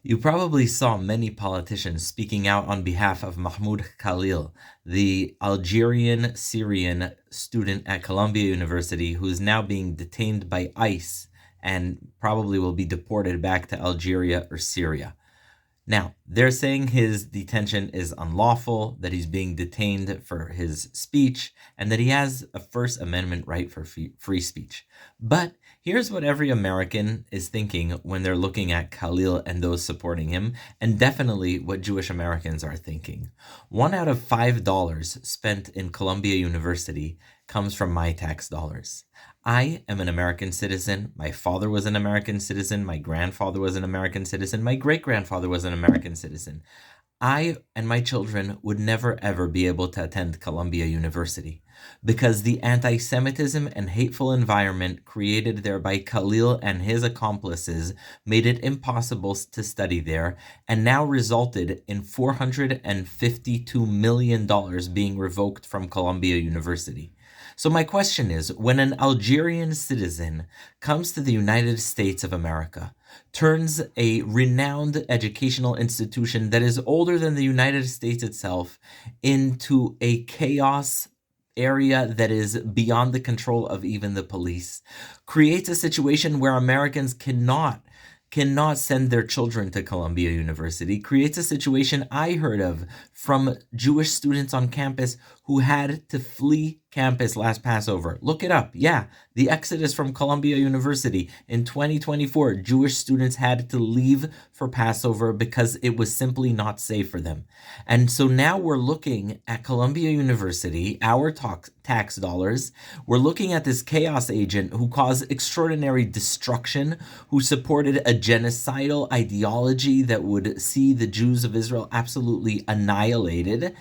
You probably saw many politicians speaking out on behalf of Mahmoud Kahlil, the Algerian Syrian student at Columbia University who is now being detained by ICE and probably will be deported back to Algeria or Syria. Now, they're saying his detention is unlawful, that he's being detained for his speech, and that he has a First Amendment right for free speech. But here's what every American is thinking when they're looking at Kahlil and those supporting him, and definitely what Jewish Americans are thinking. $1 out of $5 spent in Columbia University comes from my tax dollars. I am an American citizen. My father was an American citizen. My grandfather was an American citizen. My great grandfather was an American citizen. I and my children would never ever be able to attend Columbia University because the anti Semitism and hateful environment created there by Kahlil and his accomplices made it impossible to study there and now resulted in $452 million being revoked from Columbia University. So my question is, when an Algerian citizen comes to the United States of America, turns a renowned educational institution that is older than the United States itself into a chaos area that is beyond the control of even the police, creates a situation where Americans cannot send their children to Columbia University, creates a situation I heard of from Jewish students on campus who had to flee campus last Passover. Look it up. Yeah, the exodus from Columbia University in 2024, Jewish students had to leave for Passover because it was simply not safe for them. And so now we're looking at Columbia University, our tax dollars. We're looking at this chaos agent who caused extraordinary destruction, who supported a genocidal ideology that would see the Jews of Israel absolutely annihilated.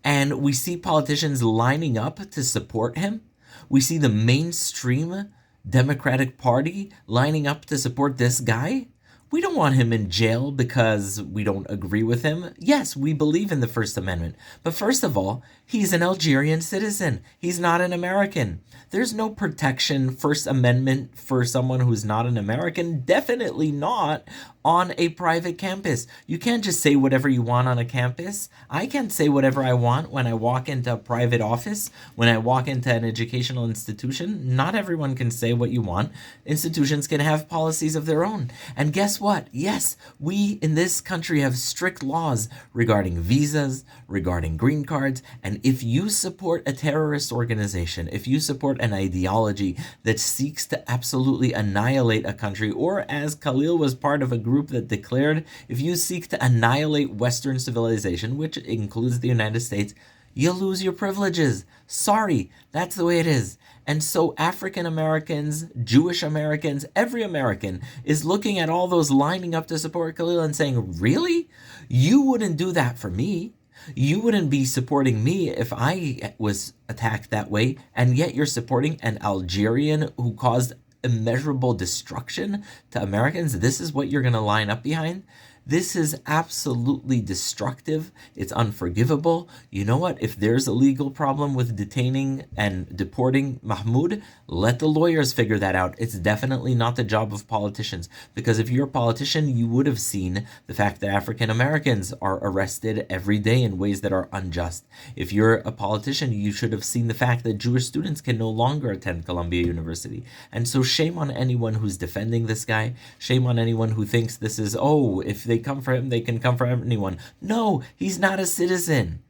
And we see politicians lining up to support him. We see the mainstream Democratic Party lining up to support this guy. We don't want him in jail because we don't agree with him. Yes, we believe in the First Amendment. But first of all, he's an Algerian citizen. He's not an American. There's no protection, First Amendment, for someone who's not an American. Definitely not on a private campus. You can't just say whatever you want on a campus. I can't say whatever I want when I walk into a private office, when I walk into an educational institution. Not everyone can say what you want. Institutions can have policies of their own. And guess what? Yes, we in this country have strict laws regarding visas, regarding green cards, and if you support a terrorist organization, if you support an ideology that seeks to absolutely annihilate a country, or as Kahlil was part of a group that declared, if you seek to annihilate Western civilization, which includes the United States, you'll lose your privileges. Sorry, that's the way it is. And so African Americans, Jewish Americans, every American is looking at all those lining up to support Kahlil and saying, really? You wouldn't do that for me. You wouldn't be supporting me if I was attacked that way, and yet you're supporting an Algerian who caused immeasurable destruction to Americans. This is what you're going to line up behind? This is absolutely destructive. It's unforgivable. You know what? If there's a legal problem with detaining and deporting Mahmoud, let the lawyers figure that out. It's definitely not the job of politicians. Because if you're a politician, you would have seen the fact that African Americans are arrested every day in ways that are unjust. If you're a politician, you should have seen the fact that Jewish students can no longer attend Columbia University. And so shame on anyone who's defending this guy. Shame on anyone who thinks this is, oh, if they come for him, they can come for anyone. No, he's not a citizen.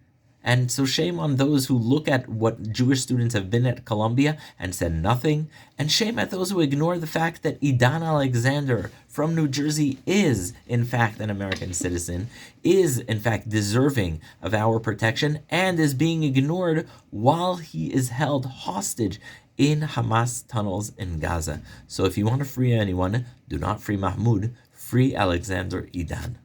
And so shame on those who look at what Jewish students have been at Columbia and said nothing. And shame at those who ignore the fact that Idan Alexander from New Jersey is, in fact, an American citizen, is, in fact, deserving of our protection, and is being ignored while he is held hostage in Hamas tunnels in Gaza. So if you want to free anyone, do not free Mahmoud, free Alexander Idan.